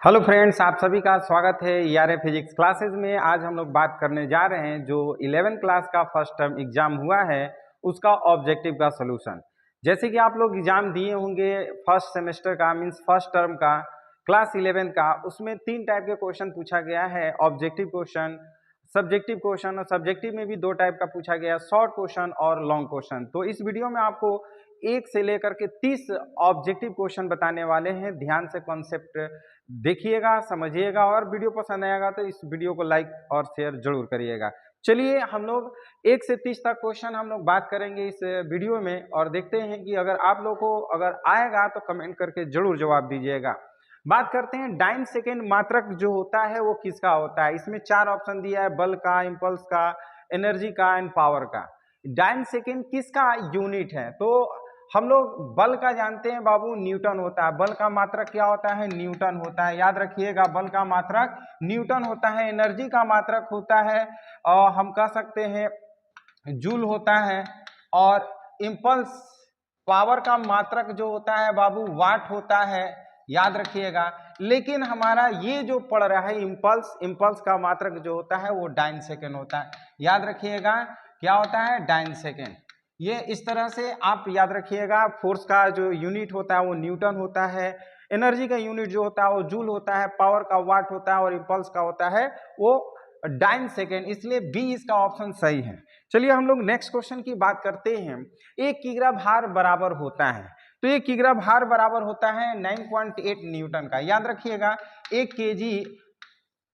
Hello friends, आप सभी का स्वागत है ईआरए फिजिक्स क्लासेस में। आज हम लोग बात करने जा रहे हैं जो 11th क्लास का फर्स्ट टर्म एग्जाम हुआ है उसका ऑब्जेक्टिव का सलूशन। जैसे कि आप लोग एग्जाम दिए होंगे फर्स्ट सेमेस्टर का मींस फर्स्ट टर्म का क्लास 11 का, उसमें 3 टाइप के क्वेश्चन पूछा गया है, ऑब्जेक्टिव क्वेश्चन, सब्जेक्टिव क्वेश्चन। और सब्जेक्टिव में भी 2 टाइप का पूछा गया, शॉर्ट क्वेश्चन और लॉन्ग क्वेश्चन। तो इस वीडियो में आपको 1 से लेकर के 30 ऑब्जेक्टिव क्वेश्चन बताने वाले हैं। ध्यान से कॉन्सेप्ट देखिएगा, समझिएगा, और वीडियो पसंद आएगा तो इस वीडियो को लाइक और शेयर जरूर करिएगा। चलिए हम लोग 1 से 30 तक क्वेश्चन हम लोग बात करेंगे इस वीडियो में, और देखते हैं कि अगर आप लोग को अगर आएगा तो कमेंट करके जरूर जवाब दीजिएगा। बात करते हैं डाइन सेकेंड मात्रक जो होता है वो किसका होता है। इसमें 4 ऑप्शन दिया है, बल का, इम्पल्स का, एनर्जी का एंड पावर का। डाइन सेकेंड किसका यूनिट है? तो हम लोग बल का जानते हैं बाबू, न्यूटन होता है। बल का मात्रक क्या होता है? न्यूटन होता है। याद रखिएगा, बल का मात्रक न्यूटन होता है। एनर्जी का मात्रक होता है और हम कह सकते हैं जूल होता है। और इम्पल्स पावर का मात्रक जो होता है बाबू वाट होता है, याद रखिएगा। लेकिन हमारा ये जो पढ़ रहा है इम्पल्स का मात्रक जो होता है वो डाइन सेकेंड होता है। याद रखिएगा क्या होता है? Dyne second. ये इस तरह से आप याद रखिएगा। फोर्स का जो यूनिट होता है वो न्यूटन होता है, एनर्जी का यूनिट जो होता है वो जूल होता है, पावर का वाट होता है, और इम्पल्स का होता है वो डाइन सेकेंड। इसलिए बी इसका ऑप्शन सही है। चलिए हम लोग नेक्स्ट क्वेश्चन की बात करते हैं। 1 किग्रा भार बराबर होता है, तो 1 किग्रा भार बराबर होता है 9.8 न्यूटन का। याद रखिएगा 1 केजी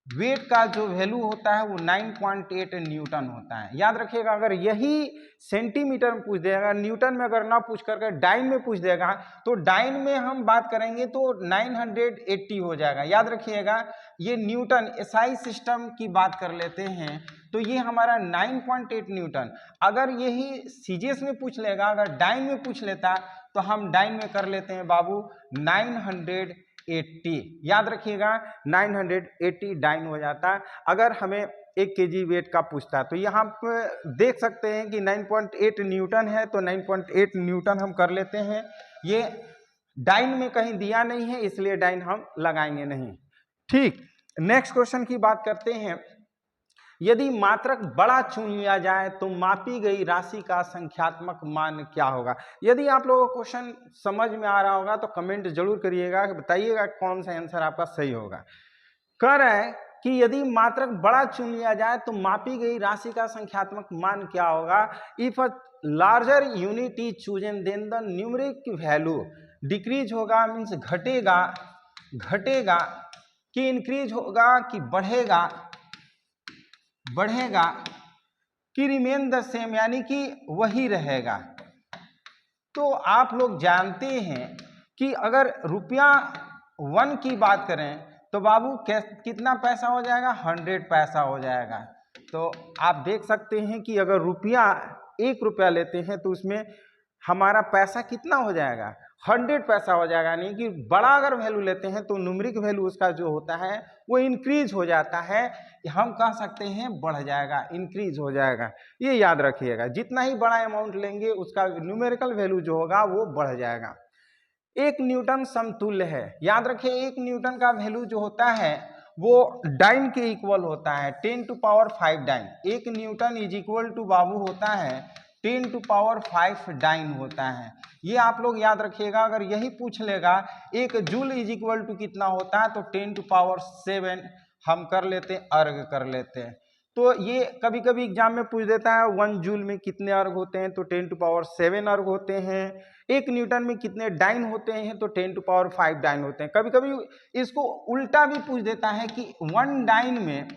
वेट का जो वैल्यू होता है वो 9.8 न्यूटन होता है। याद रखिएगा, अगर यही सेंटीमीटर में पूछ देगा, न्यूटन में अगर ना पूछ करके डाइन में पूछ देगा, तो डाइन में हम बात करेंगे तो 980 हो जाएगा। याद रखिएगा ये न्यूटन एसआई सिस्टम की बात कर लेते हैं तो ये हमारा 9.8 न्यूटन। अगर यही सीजीएस में पूछ लेगा, अगर डाइन में पूछ लेता तो हम डाइन में कर लेते हैं बाबू 980। याद रखिएगा 980 डाइन हो जाता है। अगर हमें 1 केजी वेट का पूछता है तो यहाँ पे देख सकते हैं कि 9.8 न्यूटन है, तो 9.8 न्यूटन हम कर लेते हैं। ये डाइन में कहीं दिया नहीं है इसलिए डाइन हम लगाएंगे नहीं। ठीक, नेक्स्ट क्वेश्चन की बात करते हैं। यदि मात्रक बड़ा चुन लिया जाए तो मापी गई राशि का संख्यात्मक मान क्या होगा? यदि आप लोगों को क्वेश्चन समझ में आ रहा होगा तो कमेंट जरूर करिएगा, बताइएगा कौन सा आंसर आपका सही होगा। कह रहा है कि यदि मात्रक बड़ा चुन लिया जाए तो मापी गई राशि का संख्यात्मक मान क्या होगा? If a larger unit is chosen then the numeric value decrease होगा, मीन्स घटेगा, घटेगा कि इंक्रीज होगा कि बढ़ेगा, बढ़ेगा कि रिमेन द सेम, यानी कि वही रहेगा। तो आप लोग जानते हैं कि अगर रुपया 1 की बात करें तो बाबू कितना पैसा हो जाएगा? 100 पैसा हो जाएगा। तो आप देख सकते हैं कि अगर रुपया 1 रुपया लेते हैं तो उसमें हमारा पैसा कितना हो जाएगा? 100 पैसा हो जाएगा। यानी कि बड़ा अगर वैल्यू लेते हैं तो न्यूमेरिक वैल्यू उसका जो होता है वो इंक्रीज हो जाता है, हम कह सकते हैं बढ़ जाएगा, इंक्रीज हो जाएगा। ये याद रखिएगा, जितना ही बड़ा अमाउंट लेंगे उसका न्यूमेरिकल वैल्यू जो होगा वो बढ़ जाएगा। 1 न्यूटन समतुल्य है। याद रखिए 1 न्यूटन का वैल्यू जो होता है वो डाइन के इक्वल होता है, 10 to power 5 dyne. 1 newton is equal to बाबू होता है 10 टू पावर 5 डाइन होता है। ये आप लोग याद रखिएगा। अगर यही पूछ लेगा 1 जूल इज इक्वल टू कितना होता है तो 10 टू पावर 7 हम कर लेते हैं, अर्ग कर लेते हैं। तो ये कभी कभी एग्जाम में पूछ देता है 1 जूल में कितने अर्ग होते हैं तो 10 टू पावर 7 अर्ग होते हैं। 1 न्यूटन में कितने डाइन होते हैं तो 10 टू पावर 5 डाइन होते हैं। कभी कभी इसको उल्टा भी पूछ देता है कि 1 डाइन में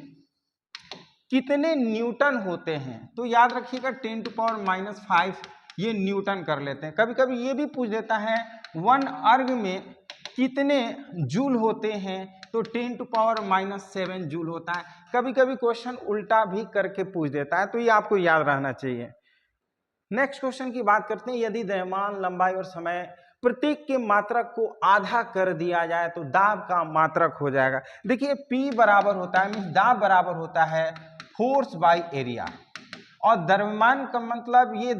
कितने न्यूटन होते हैं, तो याद रखिएगा 10 टू पावर -5 ये न्यूटन कर लेते हैं। कभी कभी ये भी पूछ देता है 1 अर्ग में कितने जूल होते हैं तो 10 टू पावर -7 जूल होता है। कभी कभी क्वेश्चन उल्टा भी करके पूछ देता है, तो ये आपको याद रहना चाहिए। नेक्स्ट क्वेश्चन की बात करते हैं। यदि द्रव्यमान, लंबाई और समय प्रत्येक के मात्रक को आधा कर दिया जाए तो दाब का मात्रक हो जाएगा। देखिए P बराबर होता है, मीन्स दाब बराबर होता है फोर्स बाय एरिया, और द्रव्यमान का मतलब ये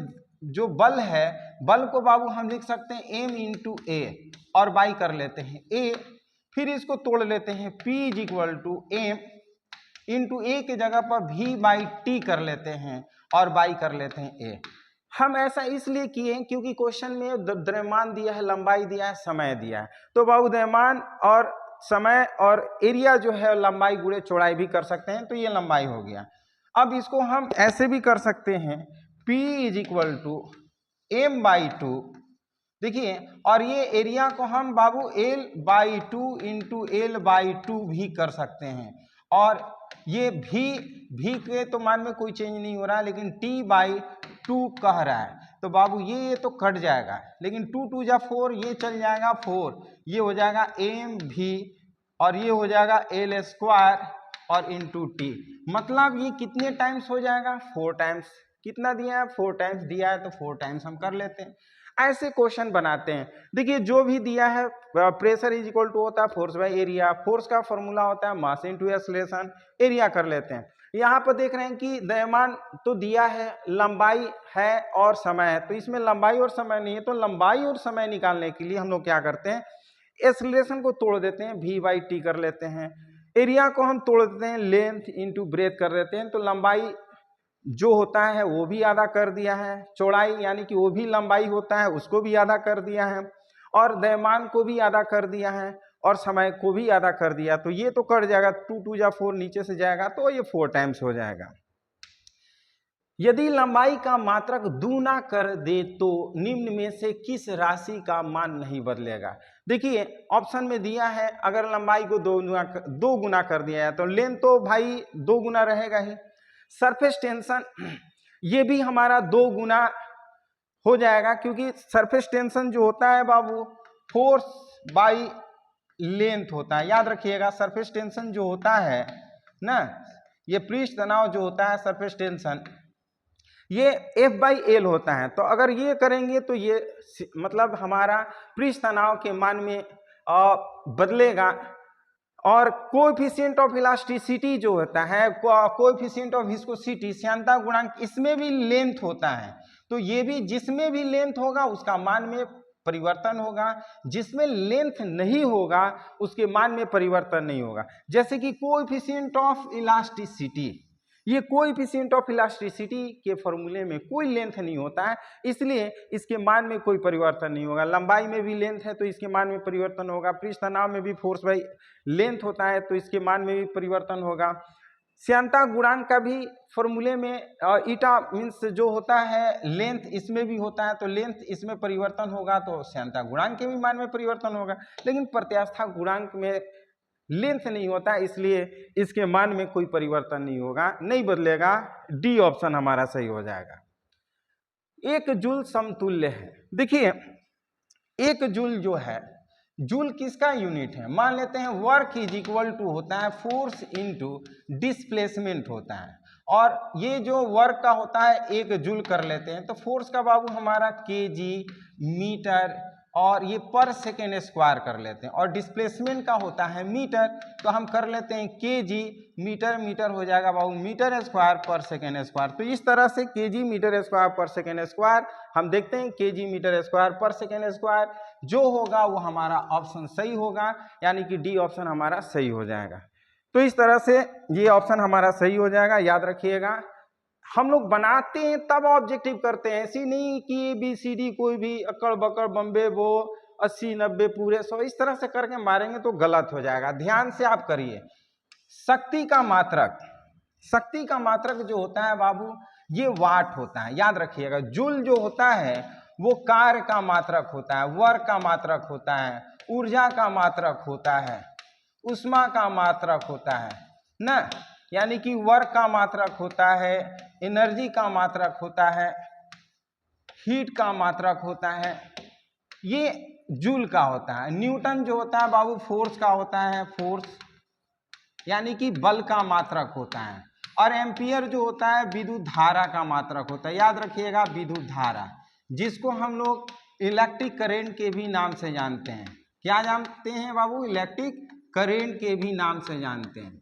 जो बल है, बल को बाबू हम लिख सकते हैं m इंटू ए और बाई कर लेते हैं। ए फिर इसको तोड़ लेते हैं, P is equal to M into A की जगह पर V बाई टी कर लेते हैं और बाई कर लेते हैं ए। हम ऐसा इसलिए किए हैं क्योंकि क्वेश्चन में द्रव्यमान दिया है, लंबाई दिया है, समय दिया है, तो बाबू द्रव्यमान और समय और एरिया जो है लंबाई गुणे चौड़ाई भी कर सकते हैं, तो ये लंबाई हो गया। अब इसको हम ऐसे भी कर सकते हैं, P is equal to M by two, देखिए, और ये एरिया को हम बाबू L by two into L by two भी कर सकते हैं, और ये भी के तो मान में कोई चेंज नहीं हो रहा है, लेकिन T बाई टू कह रहा है, तो बाबू ये तो कट जाएगा, लेकिन 2 2 जा 4, ये चल जाएगा 4, ये हो जाएगा एम भी, और ये हो जाएगा एल स्क्वायर और इंटू टी, मतलब ये कितने टाइम्स हो जाएगा, 4 टाइम्स। कितना दिया है, 4 टाइम्स दिया है, तो 4 टाइम्स हम कर लेते हैं। ऐसे क्वेश्चन बनाते हैं। देखिए जो भी दिया है, प्रेशर इज इक्वल टू होता है फोर्स बाय एरिया, फोर्स का फॉर्मूला होता है मास इनटू एक्सेलरेशन, एरिया कर लेते हैं। यहाँ पर देख रहे हैं कि द्रव्यमान तो दिया है, लंबाई है और समय है, तो इसमें लंबाई और समय नहीं है, तो लंबाई और समय निकालने के लिए हम लोग क्या करते हैं, एक्सेलरेशन को तोड़ देते हैं, V बाई टी कर लेते हैं, एरिया को हम तोड़ देते हैं, लेंथ इंटू ब्रेथ कर देते हैं, तो लंबाई जो होता है वो भी आधा कर दिया है, चौड़ाई यानी कि वो भी लंबाई होता है उसको भी आधा कर दिया है, और द्रव्यमान को भी आधा कर दिया है, और समय को भी आधा कर दिया, तो ये तो कट जाएगा, 2 2 जा 4 नीचे से जाएगा, तो ये 4 टाइम्स हो जाएगा। यदि लंबाई का मात्रक दूना कर दे तो निम्न में से किस राशि का मान नहीं बदलेगा। देखिए ऑप्शन में दिया है, अगर लंबाई को 2 गुना कर दिया है तो लेंथ तो भाई 2 गुना रहेगा ही, सरफेस टेंशन ये भी हमारा 2 गुना हो जाएगा, क्योंकि सरफेस टेंशन जो होता है बाबू फोर्स बाई लेंथ होता है, याद रखिएगा। सरफेस टेंशन जो होता है ना, ये पृष्ठ तनाव जो होता है सरफेस टेंशन, ये F बाई एल होता है, तो अगर ये करेंगे तो ये मतलब हमारा पृष्ठ तनाव के मान में बदलेगा, और कोएफिशिएंट ऑफ इलास्टिसिटी जो होता है, कोएफिशिएंट ऑफ विस्कोसिटी, श्यानता गुणांक, इसमें भी लेंथ होता है, तो ये भी जिसमें भी लेंथ होगा उसका मान में परिवर्तन होगा, जिसमें लेंथ नहीं होगा उसके मान में परिवर्तन नहीं होगा। जैसे कि कोएफिशिएंट ऑफ इलास्टिसिटी, ये कोएफिशिएंट ऑफ इलास्टिसिटी के फॉर्मूले में कोई लेंथ नहीं होता है, इसलिए इसके मान में कोई परिवर्तन नहीं होगा। लंबाई में भी लेंथ है तो इसके मान में परिवर्तन होगा, पृष्ठ तनाव में भी फोर्स बाई लेंथ होता है तो इसके मान में भी परिवर्तन होगा। श्यानता गुणांक का भी फॉर्मूले में ईटा मीन्स जो होता है लेंथ, इसमें भी होता है, तो लेंथ इसमें परिवर्तन होगा तो श्यानता गुणांक के भी मान में परिवर्तन होगा, लेकिन प्रत्यास्था गुणांक में लेंथ नहीं होता, इसलिए इसके मान में कोई परिवर्तन नहीं होगा, नहीं बदलेगा। डी ऑप्शन हमारा सही हो जाएगा। 1 जूल समतुल्य है। देखिए 1 जूल जो है, जूल किसका यूनिट है, मान लेते हैं वर्क इज इक्वल टू होता है फोर्स इनटू डिस्प्लेसमेंट होता है, और ये जो वर्क का होता है 1 जूल कर लेते हैं, तो फोर्स का बाबू हमारा केजी मीटर और ये पर सेकेंड स्क्वायर कर लेते हैं, और डिस्प्लेसमेंट का होता है मीटर, तो हम कर लेते हैं केजी मीटर, मीटर हो जाएगा बाबू मीटर स्क्वायर पर सेकेंड स्क्वायर। तो इस तरह से केजी मीटर स्क्वायर पर सेकेंड स्क्वायर हम देखते हैं, केजी मीटर स्क्वायर पर सेकेंड स्क्वायर जो होगा वो हमारा ऑप्शन सही होगा, यानी कि डी ऑप्शन हमारा सही हो जाएगा। तो इस तरह से ये ऑप्शन हमारा सही हो जाएगा, याद रखिएगा। हम लोग बनाते हैं तब ऑब्जेक्टिव करते हैं, ऐसी नहीं कि ABCD कोई भी अकड़ बकड़ बम्बे वो 80 90 पूरे 100 इस तरह से करके मारेंगे तो गलत हो जाएगा। ध्यान से आप करिए। शक्ति का मात्रक, शक्ति का मात्रक जो होता है बाबू ये वाट होता है, याद रखिएगा। जूल जो होता है वो कार्य का मात्रक होता है, वर्क का मात्रक होता है, ऊर्जा का मात्रक होता है, ऊष्मा का मात्रक होता है ना, यानी कि वर्क का मात्रक होता है, एनर्जी का मात्रक होता है, हीट का मात्रक होता है, ये जूल का होता है। न्यूटन जो होता है बाबू फोर्स का होता है, फोर्स यानी कि बल का मात्रक होता है, और एम्पियर जो होता है विद्युत धारा का मात्रक होता है, याद रखिएगा विद्युत धारा, जिसको हम लोग इलेक्ट्रिक करंट के भी नाम से जानते हैं। क्या जानते हैं बाबू, इलेक्ट्रिक करंट के भी नाम से जानते हैं।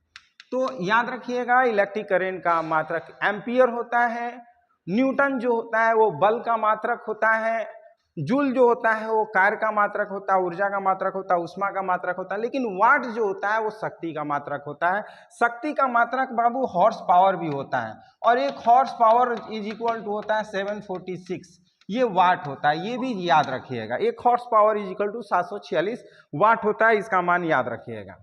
तो याद रखिएगा इलेक्ट्रिक करंट का मात्रक एम्पियर होता है, न्यूटन जो होता है वो बल का मात्रक होता है, जूल जो होता है वो कार्य का मात्रक होता है, ऊर्जा का मात्रक होता है, ऊष्मा का मात्रक होता है, लेकिन वाट जो होता है वो शक्ति का मात्रक होता है। शक्ति का मात्रक बाबू हॉर्स पावर भी होता है, और एक horsepower is equal to होता है 746, ये वाट होता है, ये भी याद रखिएगा। एक horsepower is equal to 746 watt होता है, इसका मान याद रखिएगा।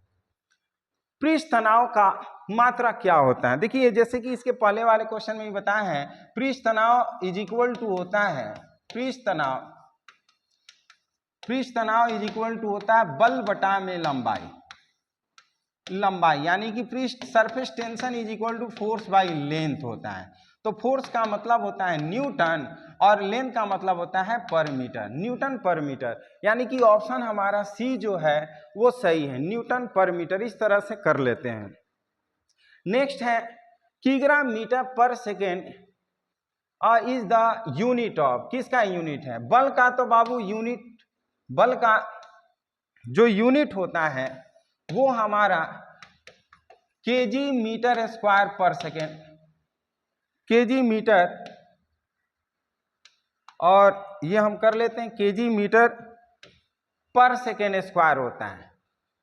पृष्ठ तनाव का मात्रा क्या होता है? देखिए जैसे कि इसके पहले वाले क्वेश्चन में भी बताया है, पृष्ठ तनाव इज इक्वल टू होता है, पृष्ठ तनाव इज इक्वल टू होता है बल बटा में लंबाई, यानी कि पृष्ठ surface tension is equal to force by length होता है। तो फोर्स का मतलब होता है न्यूटन और लेंथ का मतलब होता है पर मीटर, न्यूटन पर मीटर, यानी कि ऑप्शन हमारा सी जो है वो सही है, न्यूटन पर मीटर। इस तरह से कर लेते हैं। नेक्स्ट है किग्रा मीटर पर second is the unit of, किसका यूनिट है? बल का। तो बाबू यूनिट, बल का जो यूनिट होता है वो हमारा केजी मीटर स्क्वायर पर सेकेंड, केजी मीटर, और ये हम कर लेते हैं केजी मीटर पर सेकेंड स्क्वायर होता है।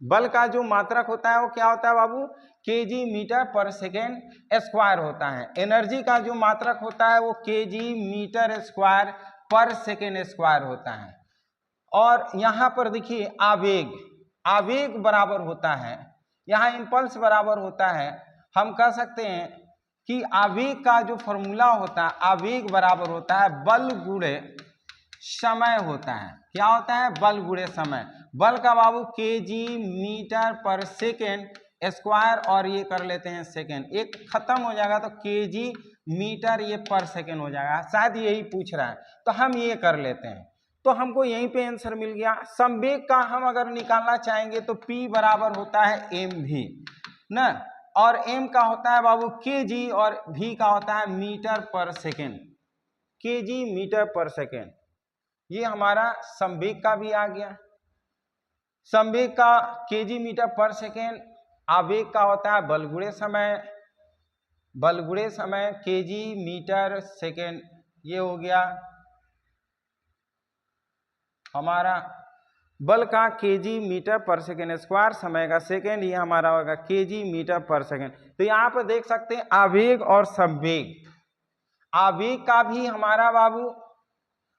बल का जो मात्रक होता है वो क्या होता है बाबू? केजी मीटर पर सेकेंड स्क्वायर होता है। एनर्जी का जो मात्रक होता है वो केजी मीटर स्क्वायर पर सेकेंड स्क्वायर होता है। और यहाँ पर देखिए आवेग, आवेग बराबर होता है, यहाँ इम्पल्स बराबर होता है। हम कह सकते हैं कि आवेग का जो फॉर्मूला होता है, आवेग बराबर होता है बल गुणे समय होता है। क्या होता है? बल गुणे समय। बल का बाबू केजी मीटर पर सेकेंड स्क्वायर, और ये कर लेते हैं सेकेंड, एक खत्म हो जाएगा तो केजी मीटर ये पर सेकेंड हो जाएगा, शायद यही पूछ रहा है, तो हम ये कर लेते हैं। तो हमको यहीं पे आंसर मिल गया। संवेग का हम अगर निकालना चाहेंगे तो P बराबर होता है mv ना, और m का होता है बाबू kg, और v का होता है मीटर पर सेकेंड, kg मीटर पर सेकेंड। ये हमारा संवेग का भी आ गया। संवेग का kg मीटर पर सेकेंड, आवेग का होता है बल गुणे समय, बल गुणे समय kg मीटर सेकेंड, ये हो गया हमारा बल का केजी मीटर पर सेकेंड स्क्वायर, समय का सेकेंड, ये हमारा होगा केजी मीटर पर सेकेंड। तो यहाँ पर देख सकते हैं आवेग और संवेग, आवेग का भी हमारा बाबू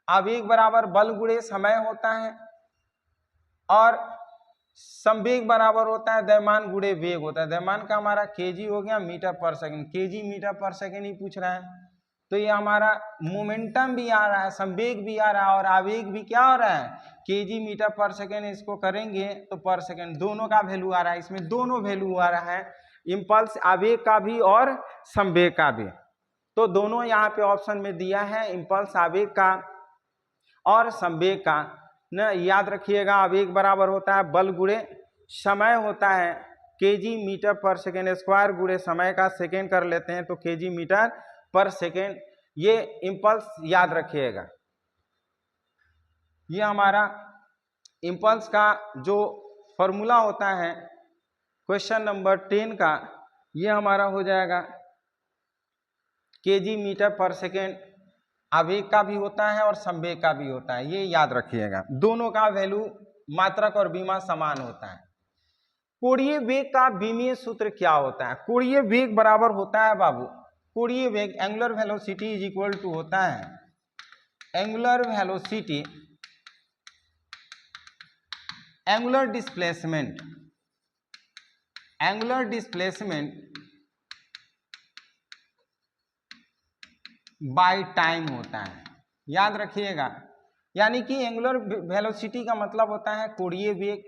आवेग बराबर बल गुणे समय होता है, और संवेग बराबर होता है द्रव्यमान गुणे वेग होता है। द्रव्यमान का हमारा केजी हो गया मीटर पर सेकेंड, केजी मीटर पर सेकेंड ही पूछ रहा है। तो ये हमारा मोमेंटम भी आ रहा है, संवेग भी आ रहा है, और आवेग भी क्या हो रहा है? केजी मीटर पर सेकेंड। इसको करेंगे तो पर सेकेंड, दोनों का वैल्यू आ रहा है, इसमें दोनों वैल्यू आ रहा है, इम्पल्स आवेग का भी और संवेग का भी। तो दोनों यहाँ पे ऑप्शन में दिया है, इम्पल्स आवेग का और संवेग का न। याद रखिएगा आवेग बराबर होता है बल गुणे समय होता है, केजी मीटर पर सेकेंड स्क्वायर गुणे समय का सेकेंड कर लेते हैं तो केजी मीटर पर सेकेंड, ये इम्पल्स याद रखिएगा। ये हमारा इम्पल्स का जो फॉर्मूला होता है क्वेश्चन नंबर 10 का, ये हमारा हो जाएगा केजी मीटर पर सेकेंड। आवेग का भी होता है और संवेग का भी होता है, ये याद रखिएगा। दोनों का वैल्यू मात्रक और बीमा समान होता है। कोणीय वेग का बीमीय सूत्र क्या होता है? कोणीय वेग बराबर होता है बाबू, कोणीय वेग angular velocity is equal to होता है angular velocity, angular displacement, angular displacement by time होता है, याद रखिएगा। यानी कि एंगुलर वेलोसिटी का मतलब होता है कोणीय वेग,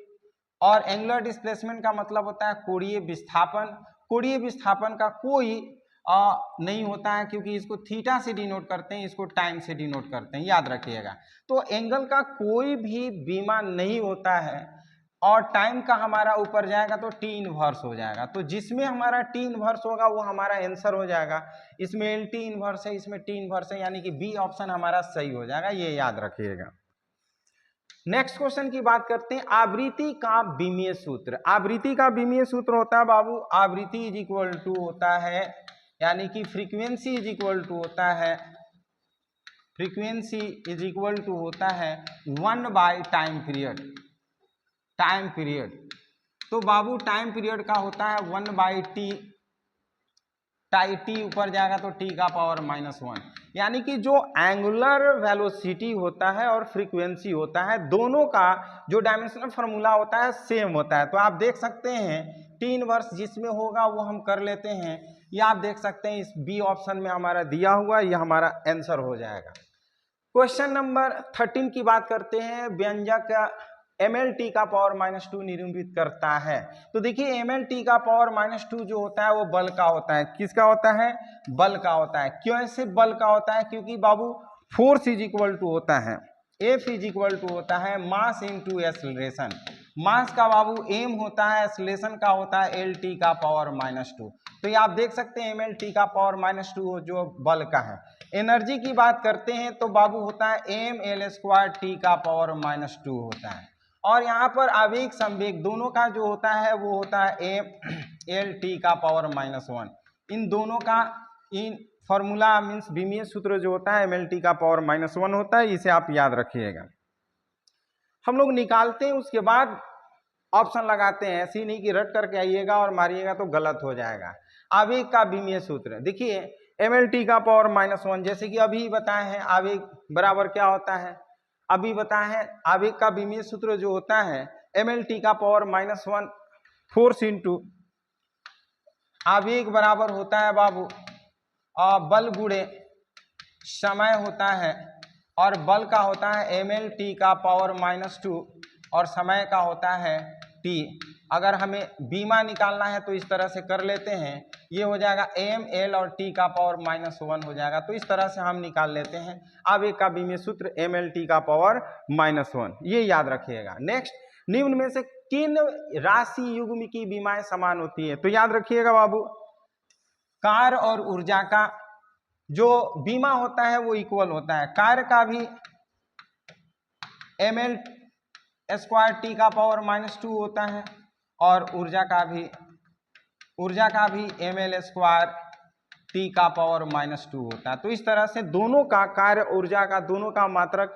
और एंगुलर डिस्प्लेसमेंट का मतलब होता है कोणीय विस्थापन। कोणीय विस्थापन का कोई नहीं होता है, क्योंकि इसको थीटा से डिनोट करते हैं, इसको टाइम से डिनोट करते हैं, याद रखिएगा। तो एंगल का कोई भी बीमा नहीं होता है, और टाइम का हमारा ऊपर जाएगा तो टी इनवर्स हो जाएगा। तो जिसमें हमारा टी इनवर्स होगा वो हमारा आंसर हो जाएगा। इसमें एल टी इनवर्स है, इसमें टी इनवर्स है, यानी कि बी ऑप्शन हमारा सही हो जाएगा, ये याद रखिएगा। नेक्स्ट क्वेश्चन की बात करते हैं, आवृत्ति का विमीय सूत्र। आवृत्ति का विमीय सूत्र होता है बाबू, आवृत्ति इज इक्वल टू होता है, यानी कि फ्रीक्वेंसी इज इक्वल टू होता है, फ्रीक्वेंसी इज इक्वल टू होता है 1 by time period. Time period तो बाबू टाइम पीरियड का होता है 1 बाई टी। टी ऊपर जाएगा तो टी का पावर -1, यानी कि जो एंगुलर वेलोसिटी होता है और फ्रीक्वेंसी होता है दोनों का जो डायमेंशनल फार्मूला होता है सेम होता है। तो आप देख सकते हैं टी इनवर्स जिसमें होगा वो हम कर लेते हैं। या आप देख सकते हैं इस बी ऑप्शन में हमारा दिया हुआ, यह हमारा आंसर हो जाएगा। क्वेश्चन नंबर 13 की बात करते हैं। व्यंजक mlt का पावर -2 निरूपित करता है। तो देखिए mlt का पावर -2 जो होता है वो बल का होता है। किसका होता है? बल का होता है। क्यों ऐसे बल का होता है? क्योंकि बाबू फोर्स इज इक्वल टू होता है, F इज इक्वल टू होता है मास इनटू एक्सीलरेशन। मास का बाबू m होता है, एक्सीलरेशन का होता है lt का पावर -2। तो ये आप देख सकते हैं mlt का पावर -2 जो बल का है। एनर्जी की बात करते हैं तो बाबू होता है ml² t का पावर -2 होता है। और यहाँ पर आवेग संवेग दोनों का जो होता है वो होता है mlt का पावर -1। इन दोनों का इन फॉर्मूला मीन्स विमीय सूत्र जो होता है mlt का पावर -1 होता है। इसे आप याद रखिएगा। हम लोग निकालते हैं उसके बाद ऑप्शन लगाते हैं, ऐसी नहीं कि रट करके आइएगा और मारिएगा तो गलत हो जाएगा। आवेग का विमीय सूत्र देखिए mlt का पावर -1 जैसे कि अभी बताए हैं आवेग बराबर क्या होता है, अभी बताए हैं आवेग का विमीय सूत्र जो होता है mlt का पावर -1 फोर्स इंटू आवेग बराबर होता है बाबू बल गुणे समय होता है, और बल का होता है mlt का पावर -2 और समय का होता है t। अगर हमें बीमा निकालना है तो इस तरह से कर लेते हैं, ये हो जाएगा ml और t का पावर -1 हो जाएगा। तो इस तरह से हम निकाल लेते हैं आवेग का विमीय सूत्र mlt का पावर -1, ये याद रखिएगा। नेक्स्ट, निम्न में से किन राशि युग्म की बीमाएं समान होती है? तो याद रखिएगा बाबू कार्य और ऊर्जा का जो बीमा होता है वो इक्वल होता है। कार्य का भी ml² का पावर -2 होता है और ऊर्जा का भी ml² का पावर -2 होता है। तो इस तरह से दोनों का कार्य ऊर्जा का दोनों का मात्रक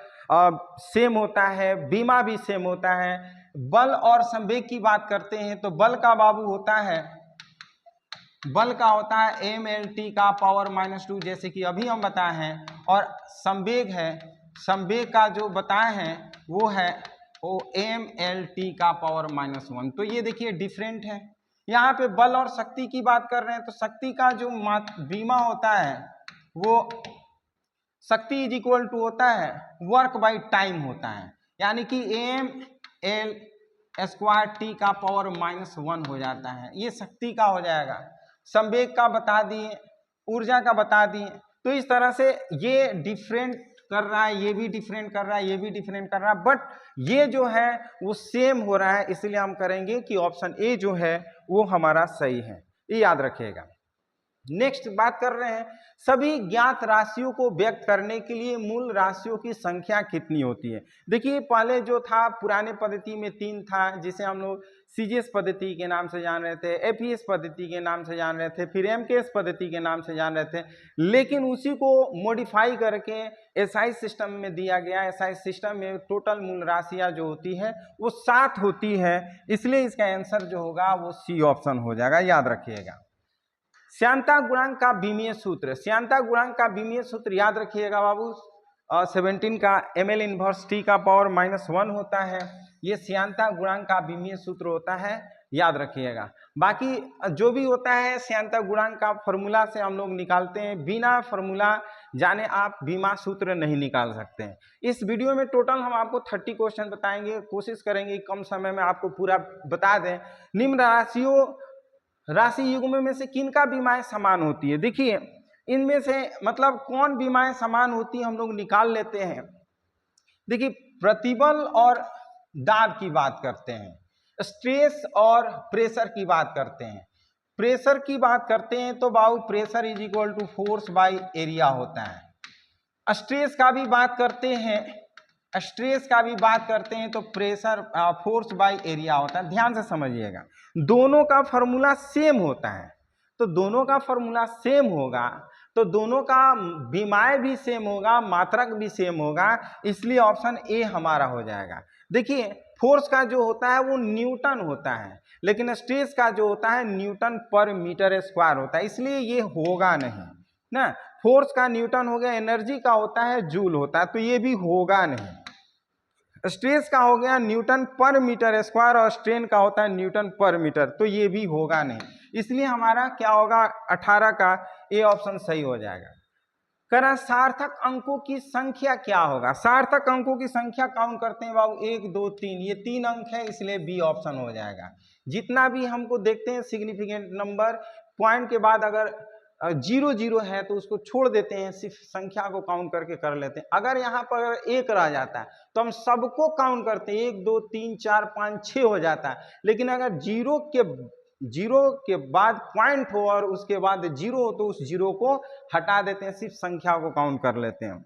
सेम होता है, बीमा भी सेम होता है। बल और संवेग की बात करते हैं तो बल का बाबू होता है mlt का पावर -2 जैसे कि अभी हम बताए हैं, और संवेग है, संवेग का जो बताए हैं वो है mlt का पावर -1। तो ये देखिए डिफरेंट है। यहाँ पे बल और शक्ति की बात कर रहे हैं तो शक्ति का जो बीमा होता है वो शक्ति इज इक्वल टू होता है वर्क बाई टाइम होता है, यानी कि ml² का पावर -1 हो जाता है, ये शक्ति का हो जाएगा। संवेग का बता दिए, ऊर्जा का बता दिए। तो इस तरह से ये डिफरेंट कर रहा है, ये भी डिफरेंट कर रहा है, ये भी डिफरेंट कर रहा है, बट ये जो है वो सेम हो रहा है, इसलिए हम करेंगे कि ऑप्शन ए जो है वो हमारा सही है, ये याद रखिएगा। नेक्स्ट बात कर रहे हैं सभी ज्ञात राशियों को व्यक्त करने के लिए मूल राशियों की संख्या कितनी होती है? देखिए पहले जो था पुराने पद्धति में 3 था, जिसे हम लोग सीजीएस पद्धति के नाम से जान रहे थे, एपीएस पद्धति के नाम से जान रहे थे, फिर एमकेएस पद्धति के नाम से जान रहे थे, लेकिन उसी को मॉडिफाई करके एसआई सिस्टम में दिया गया। एसआई सिस्टम में टोटल मूल राशियां जो होती है वो 7 होती है, इसलिए इसका आंसर जो होगा वो सी ऑप्शन हो जाएगा, याद रखिएगा। श्यानता गुणांक का विमीय सूत्र, श्यानता गुणांक का विमीय सूत्र याद रखिएगा बाबू 17 का ml इनवर्स t का पावर -1 होता है, ये श्यानता गुणांक का विमीय सूत्र होता है, याद रखिएगा। बाकी जो भी होता है श्यानता गुणांक का फॉर्मूला से हम लोग निकालते हैं, बिना फॉर्मूला जाने आप बीमा सूत्र नहीं निकाल सकते हैं। इस वीडियो में टोटल हम आपको 30 क्वेश्चन बताएंगे, कोशिश करेंगे कम समय में आपको पूरा बता दें। निम्न राशि युग्म में से किनका बीमाएं समान होती है? देखिए इनमें से मतलब कौन बीमाएं समान होती है हम लोग निकाल लेते हैं। देखिए प्रतिबल और दाब की बात करते हैं, स्ट्रेस और प्रेशर की बात करते हैं। प्रेशर की बात करते हैं तो बाबू pressure is equal to force by area होता है। स्ट्रेस का भी बात करते हैं तो प्रेशर फोर्स बाई एरिया होता है। ध्यान से समझिएगा, दोनों का फॉर्मूला सेम होता है, तो दोनों का फॉर्मूला सेम होगा तो दोनों का विमाय भी सेम होगा, मात्रक भी सेम होगा, इसलिए ऑप्शन ए हमारा हो जाएगा। देखिए फोर्स का जो होता है वो न्यूटन होता है, लेकिन स्ट्रेस का जो होता है न्यूटन पर मीटर स्क्वायर होता है, इसलिए ये होगा नहीं ना। फोर्स का न्यूटन हो गया, एनर्जी का होता है जूल होता है, तो ये भी होगा नहीं। स्ट्रेस का हो गया न्यूटन पर मीटर स्क्वायर और स्ट्रेन का होता है न्यूटन पर मीटर, तो ये भी होगा नहीं, इसलिए हमारा क्या होगा 18 का ए ऑप्शन सही हो जाएगा। करा सार्थक अंकों की संख्या क्या होगा? सार्थक अंकों की संख्या काउंट करते हैं बाबू, 1 2 3, ये 3 अंक है, इसलिए बी ऑप्शन हो जाएगा। जितना भी हमको देखते हैं सिग्निफिकेंट नंबर, पॉइंट के बाद अगर 0 0 है तो उसको छोड़ देते हैं, सिर्फ संख्या को काउंट करके कर लेते हैं। अगर यहाँ पर अगर 1 रह जाता है तो हम सबको काउंट करते हैं, 1 2 3 4 5 6 हो जाता है, लेकिन अगर 0 के बाद पॉइंट हो और उसके बाद 0 हो तो उस 0 को हटा देते हैं, सिर्फ संख्या को काउंट कर लेते हैं।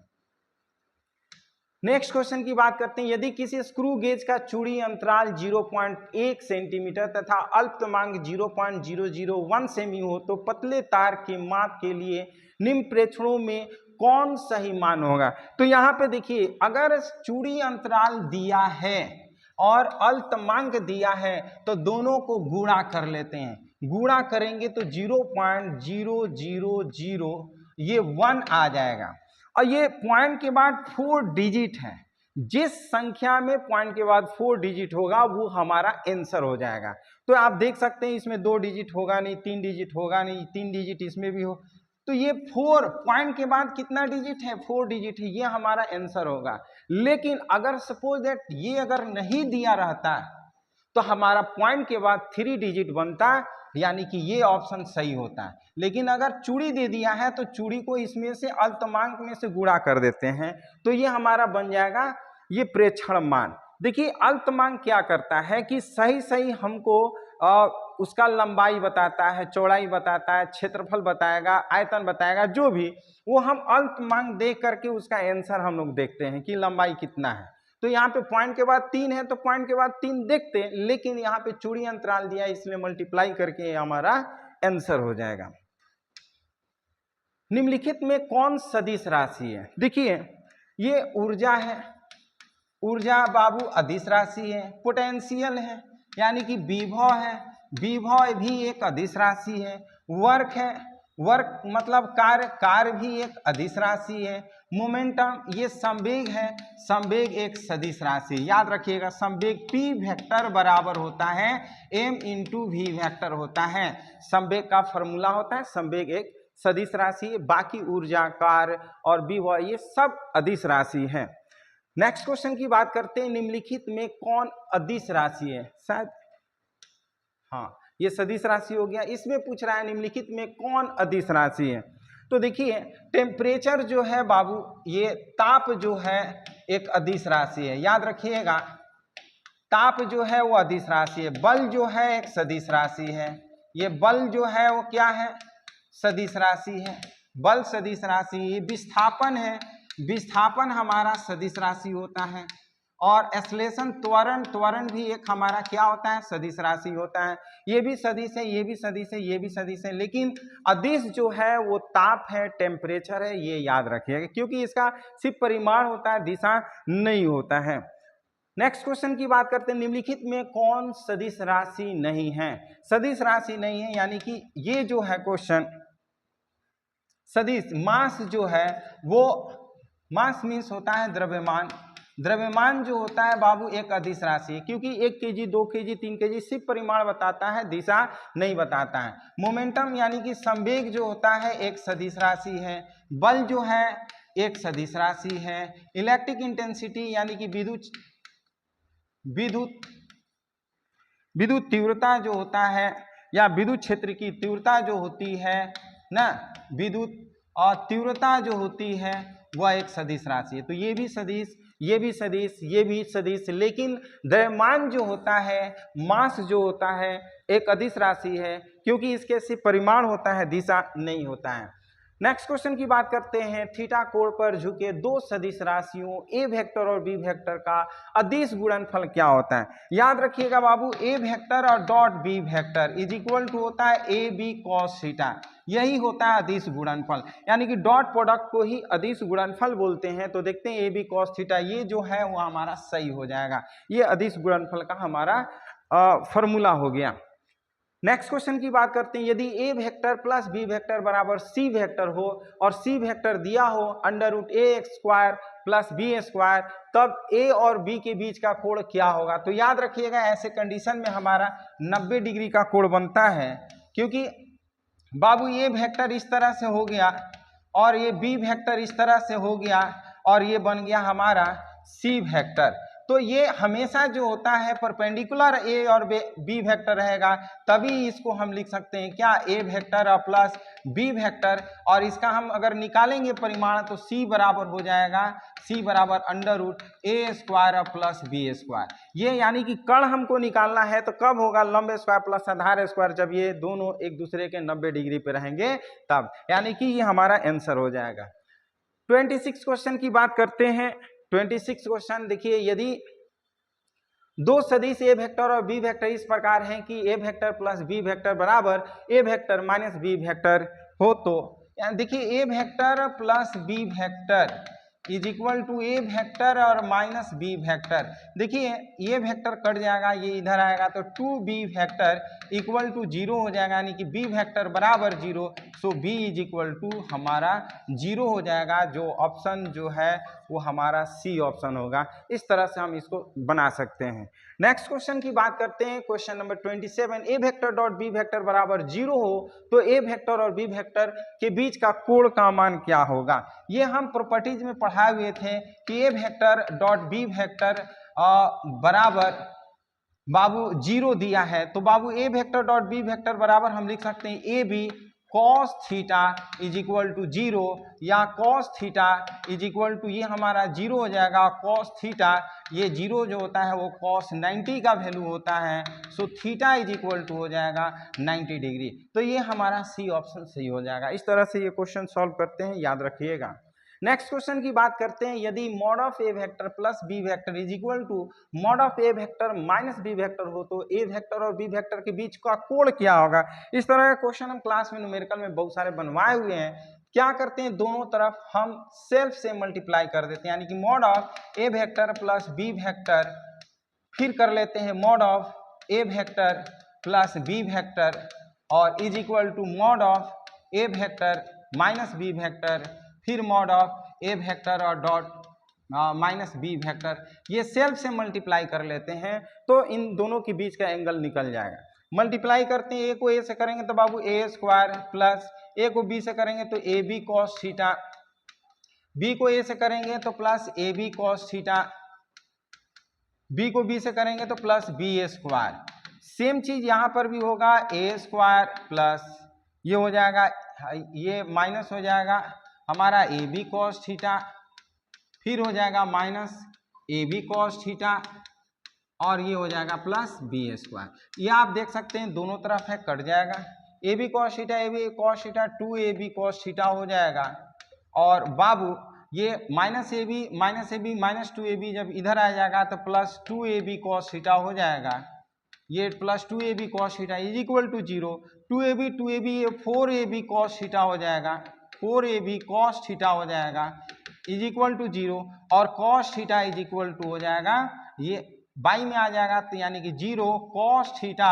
नेक्स्ट क्वेश्चन की बात करते हैं, यदि किसी स्क्रू गेज का चूड़ी अंतराल 0.1 सेंटीमीटर तथा अल्पतमांक 0.001 सेमी हो तो पतले तार के माप के लिए निम्न प्रेक्षणों में कौन सही मान होगा? तो यहाँ पे देखिए, अगर चूड़ी अंतराल दिया है और अल्पतमांक दिया है तो दोनों को गुणा कर लेते हैं। गुणा करेंगे तो 0.000 ये 1 आ जाएगा, और ये पॉइंट के बाद 4 डिजिट है। जिस संख्या में पॉइंट के बाद 4 डिजिट होगा वो हमारा आंसर हो जाएगा। तो आप देख सकते हैं इसमें 2 डिजिट होगा नहीं, 3 डिजिट होगा नहीं, 3 डिजिट इसमें भी हो, तो ये 4 पॉइंट के बाद कितना डिजिट है? 4 डिजिट है, ये हमारा आंसर होगा। लेकिन अगर सपोज दैट ये अगर नहीं दिया रहता तो हमारा पॉइंट के बाद 3 डिजिट बनता, यानी कि ये ऑप्शन सही होता है। लेकिन अगर चूड़ी दे दिया है तो चूड़ी को इसमें से अल्पतमांक में से गुणा कर देते हैं, तो ये हमारा बन जाएगा ये प्रेक्षण मान। देखिए अल्पतमांक क्या करता है कि सही सही हमको उसका लंबाई बताता है, चौड़ाई बताता है, क्षेत्रफल बताएगा, आयतन बताएगा, जो भी वो हम अल्पतमांक देख करके उसका आंसर हम लोग देखते हैं कि लंबाई कितना है। तो यहाँ पे पॉइंट के बाद 3 है तो पॉइंट के बाद 3 देखते हैं, लेकिन यहाँ पे चूड़ी अंतराल दिया है इसलिए मल्टीप्लाई करके हमारा आंसर हो जाएगा। निम्नलिखित में कौन सदिश राशि है? देखिए ये ऊर्जा है, ऊर्जा बाबू अदिश राशि है। पोटेंशियल है यानी कि विभव है, विभव भी एक अदिश राशि है। वर्क है, वर्क मतलब कार्य, कार्य भी एक अदिश राशि है। मोमेंटम ये संवेग है, संवेग एक सदिश राशि। याद रखिएगा संवेग p वेक्टर बराबर होता है m इंटू वी वेक्टर होता है। संवेग का फॉर्मूला होता है, संवेग एक सदिश राशि है, बाकी ऊर्जा, कार्य और विभव ये सब अदिश राशि है। नेक्स्ट क्वेश्चन की बात करते हैं, निम्नलिखित में कौन अदिश राशि है? शायद हाँ ये सदिश राशि हो गया। इसमें पूछ रहा है निम्नलिखित में कौन अदिश राशि है? तो देखिए टेम्परेचर जो है बाबू, ये ताप जो है एक अदिश राशि है, याद रखिएगा। ताप जो है वो अदिश राशि है। बल जो है एक सदिश राशि है, ये बल जो है वो क्या है? सदिश राशि है, बल सदिश राशि। ये विस्थापन है, विस्थापन हमारा सदिश राशि होता है। और एक्सेलरेशन त्वरण, त्वरण भी एक हमारा क्या होता है? सदिश राशि होता है। ये भी सदिश है, ये भी सदिश है, ये भी सदिश है, लेकिन अदिश जो है वो ताप है, टेम्परेचर है, ये याद रखिएगा, क्योंकि इसका सिर्फ परिमाण होता है, दिशा नहीं होता है। नेक्स्ट क्वेश्चन की बात करते हैं, निम्नलिखित में कौन सदिश राशि नहीं है? सदिश राशि नहीं है यानी कि ये जो है क्वेश्चन सदिश, मास जो है वो, मास मीन्स होता है द्रव्यमान। द्रव्यमान जो होता है बाबू एक अदिश राशि है, क्योंकि 1 केजी 2 केजी 3 केजी सिर्फ परिमाण बताता है, दिशा नहीं बताता है। मोमेंटम यानी कि संवेग जो होता है एक सदिश राशि है। बल जो है एक सदिश राशि है। इलेक्ट्रिक इंटेंसिटी यानी कि विद्युत तीव्रता जो होता है, या विद्युत क्षेत्र की तीव्रता जो होती है ना, विद्युत और तीव्रता जो होती है वह एक सदिश राशि है। तो ये भी सदिश, ये भी सदिश, ये भी सदिश, लेकिन द्रव्यमान जो होता है, मास जो होता है एक अदिश राशि है, क्योंकि इसके सिर्फ परिमाण होता है, दिशा नहीं होता है। नेक्स्ट क्वेश्चन की बात करते हैं, थीटा कोण पर झुके दो सदिश राशियों ए वेक्टर और बी वेक्टर का अदिश गुणनफल क्या होता है। याद रखिएगा बाबू, ए वेक्टर और dot B vector is equal to होता है ए बी कॉस थीटा, यही होता है अदिश गुणनफल, यानी कि डॉट प्रोडक्ट को ही अदिश गुणनफल बोलते हैं। तो देखते हैं ए बी कॉस थीटा ये जो है वो हमारा सही हो जाएगा, ये अदिश गुणनफल का हमारा फॉर्मूला हो गया। नेक्स्ट क्वेश्चन की बात करते हैं, यदि A vector plus B vector बराबर सी वेक्टर हो और सी वेक्टर दिया हो under root A X square plus B square, तब ए और बी के बीच का कोण क्या होगा। तो याद रखिएगा ऐसे कंडीशन में हमारा 90 डिग्री का कोण बनता है, क्योंकि बाबू ये वेक्टर इस तरह से हो गया और ये बी वेक्टर इस तरह से हो गया और ये बन गया हमारा सी वेक्टर। तो ये हमेशा जो होता है परपेंडिकुलर ए और बी वेक्टर रहेगा, तभी इसको हम लिख सकते हैं क्या, ए वेक्टर और प्लस बी वेक्टर, और इसका हम अगर निकालेंगे परिमाण तो सी बराबर हो जाएगा, सी बराबर अंडर रूट ए स्क्वायर और प्लस बी स्क्वायर। ये यानी कि कर्ण हमको निकालना है तो कब होगा, लंब स्क्वायर प्लस आधार स्क्वायर, जब ये दोनों एक दूसरे के 90 डिग्री पे रहेंगे तब, यानी कि ये हमारा आंसर हो जाएगा। 26 क्वेश्चन की बात करते हैं। 26 क्वेश्चन देखिए, यदि दो सदिश ए वेक्टर और बी वेक्टर इस प्रकार हैं कि A vector plus B vector बराबर A vector minus B vector हो, तो देखिए A vector plus B vector is equal to A vector और माइनस बी वेक्टर। देखिए ये वेक्टर कट जाएगा, ये इधर आएगा तो 2b वेक्टर इक्वल टू 0 हो जाएगा, यानी कि b वेक्टर बराबर 0, सो b इज इक्वल टू हमारा 0 हो जाएगा। जो ऑप्शन जो है वो हमारा सी ऑप्शन होगा। इस तरह से हम इसको बना सकते हैं। नेक्स्ट क्वेश्चन की बात करते हैं, क्वेश्चन नंबर 27, ए वेक्टर डॉट बी वेक्टर बराबर 0 हो तो ए वेक्टर और बी वेक्टर के बीच का कोण का मान क्या होगा। ये हम प्रॉपर्टीज में पढ़ाए हुए थे कि A vector dot B vector बराबर बाबू 0 दिया है, तो बाबू A vector dot B vector बराबर हम लिख सकते हैं A B cos theta is equal to 0, या cos theta is equal to ये हमारा 0 हो जाएगा, कॉस थीटा ये 0 जो होता है वो कॉस 90 का वैल्यू होता है, so theta is equal to हो जाएगा 90 डिग्री। तो ये हमारा सी ऑप्शन सही हो जाएगा। इस तरह से ये क्वेश्चन सॉल्व करते हैं, याद रखिएगा। नेक्स्ट क्वेश्चन की बात करते हैं, यदि mod of A vector plus B vector is equal to mod of A vector minus B vector हो तो ए वेक्टर और बी वेक्टर के बीच का कोण क्या होगा। इस तरह का क्वेश्चन हम क्लास में न्यूमेरिकल में बहुत सारे बनवाए हुए हैं। क्या करते हैं, दोनों तरफ हम सेल्फ से मल्टीप्लाई कर देते हैं, यानी कि mod of A vector plus B vector, फिर कर लेते हैं mod of A vector plus B vector और is equal to mod of A vector minus B vector, फिर मॉड ऑफ ए वेक्टर और डॉट माइनस बी वेक्टर। ये self से multiply कर लेते हैं तो इन दोनों के बीच का एंगल निकल जाएगा। मल्टीप्लाई करते हैं, ए को ए से करेंगे तो बाबू ए स्क्वायर प्लस ए को बी से करेंगे तो A B cos theta, B को ए से करेंगे तो plus A B cos theta, B को बी से करेंगे तो प्लस बी स्क्वायर। सेम चीज यहाँ पर भी होगा, ए स्क्वायर प्लस ये हो जाएगा, ये माइनस हो जाएगा हमारा ए बी कॉस थीटा, फिर हो जाएगा minus A B cos theta और ये हो जाएगा प्लस बी स्क्वायर। ये आप देख सकते हैं दोनों तरफ है, कट जाएगा, A B cos theta A B cos theta 2ab cos theta हो जाएगा, और बाबू ये minus A B minus 2ab जब इधर आ जाएगा तो प्लस 2ab कॉस थीटा हो जाएगा, ये plus 2ab cos theta is equal to 0, 2ab ये 4ab कॉस थीटा हो जाएगा, 4ab कॉस थीटा हो जाएगा इज इक्वल टू 0, और cos theta is equal to हो जाएगा ये बाई में आ जाएगा, तो यानी कि 0 cos theta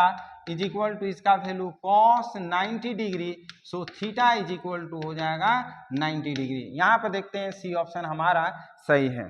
is equal to इसका value cos 90 degree, so theta is equal to हो जाएगा 90 डिग्री। यहाँ पर देखते हैं सी ऑप्शन हमारा सही है।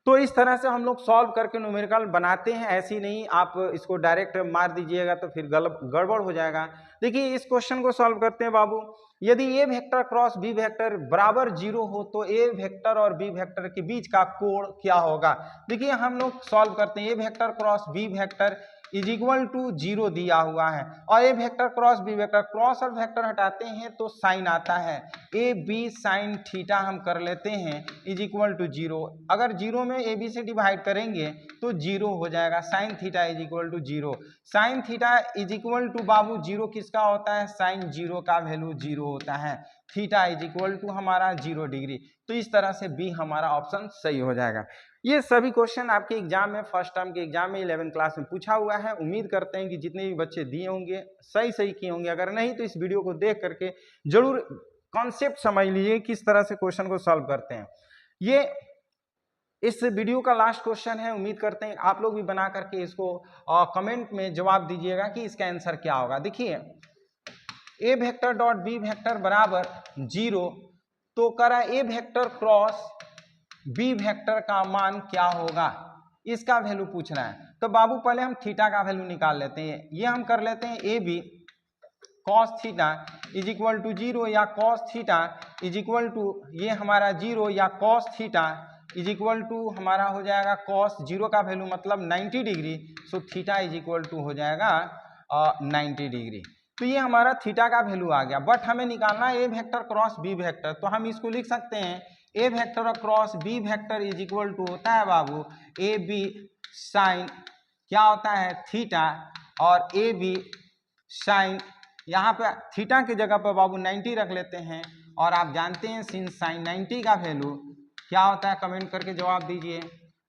तो इस तरह से हम लोग सॉल्व करके न्यूमेरिकल बनाते हैं, ऐसी नहीं आप इसको डायरेक्ट मार दीजिएगा तो फिर गड़बड़ हो जाएगा। देखिए इस क्वेश्चन को सॉल्व करते हैं बाबू, यदि A vector cross B vector बराबर 0 हो तो ए वेक्टर और बी वेक्टर के बीच का कोण क्या होगा। देखिए हम लोग सॉल्व करते हैं, A vector cross B vector is equal to 0 दिया हुआ है और A vector cross B vector, cross और वेक्टर हटाते हैं तो साइन आता है, ए बी साइन थीटा हम कर लेते हैं इज इक्वल टू 0। अगर 0 में ए बी से डिवाइड करेंगे तो 0 हो जाएगा, sine theta is equal to 0। Sine theta is equal to बाबू 0 किसका होता है, साइन 0 का वैल्यू 0 होता है, थीटा इज इक्वल टू हमारा 0 डिग्री। तो इस तरह से बी हमारा ऑप्शन सही हो जाएगा। ये सभी क्वेश्चन आपके एग्जाम में, फर्स्ट टर्म के एग्जाम में 11 क्लास में पूछा हुआ है। उम्मीद करते हैं कि जितने भी बच्चे दिए होंगे सही सही किए होंगे, अगर नहीं तो इस वीडियो को देख करके जरूर कॉन्सेप्ट समझ लीजिए किस तरह से क्वेश्चन को सॉल्व करते हैं। ये इस वीडियो का लास्ट क्वेश्चन है, उम्मीद करते हैं आप लोग भी बना करके इसको कमेंट में जवाब दीजिएगा कि इसका आंसर क्या होगा। देखिए A vector dot B vector बराबर 0, तो करा ए वेक्टर क्रॉस बी वेक्टर का मान क्या होगा, इसका वैल्यू पूछ रहा है। तो बाबू पहले हम थीटा का वैल्यू निकाल लेते हैं। ये हम कर लेते हैं A B cos theta is equal to 0 या cos theta is equal to ये हमारा 0 या cos theta is equal to हमारा हो जाएगा कॉस 0 का वैल्यू मतलब 90 degree, so theta is equal to हो जाएगा 90 डिग्री। तो ये हमारा थीटा का वैल्यू आ गया, बट हमें निकालना है A vector cross B vector. तो हम इसको लिख सकते हैं A vector cross B vector is equal to होता है बाबू ए बी साइन क्या होता है थीटा, और ए बी साइन यहाँ पे थीटा की जगह पर बाबू 90 रख लेते हैं, और आप जानते हैं सिंस साइन 90 का वैल्यू क्या होता है, कमेंट करके जवाब दीजिए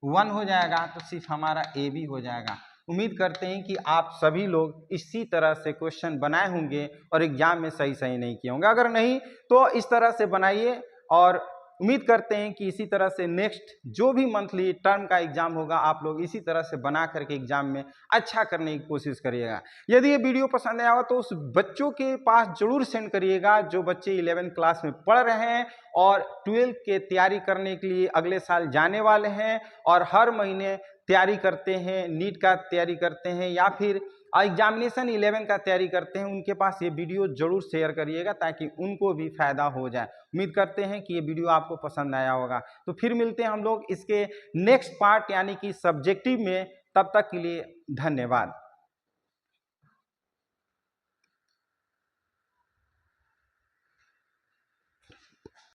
1 हो जाएगा, तो सिर्फ हमारा ए बी हो जाएगा। उम्मीद करते हैं कि आप सभी लोग इसी तरह से क्वेश्चन बनाए होंगे और एग्जाम में सही सही नहीं किए होंगे, अगर नहीं तो इस तरह से बनाइए। और उम्मीद करते हैं कि इसी तरह से नेक्स्ट जो भी मंथली टर्म का एग्जाम होगा आप लोग इसी तरह से बना करके एग्जाम में अच्छा करने की कोशिश करिएगा। यदि ये वीडियो पसंद आया हो तो उस बच्चों के पास जरूर सेंड करिएगा जो बच्चे 11 क्लास में पढ़ रहे हैं और 12 के तैयारी करने के लिए अगले साल जाने वाले हैं और हर महीने तैयारी करते हैं, नीट का तैयारी करते हैं या फिर एग्जामिनेशन 11 का तैयारी करते हैं। उनके पास ये वीडियो जरूर शेयर करिएगा ताकि उनको भी फायदा हो जाए। उम्मीद करते हैं कि ये वीडियो आपको पसंद आया होगा। तो फिर मिलते हैं हम लोग इसके नेक्स्ट पार्ट यानी कि सब्जेक्टिव में, तब तक के लिए धन्यवाद।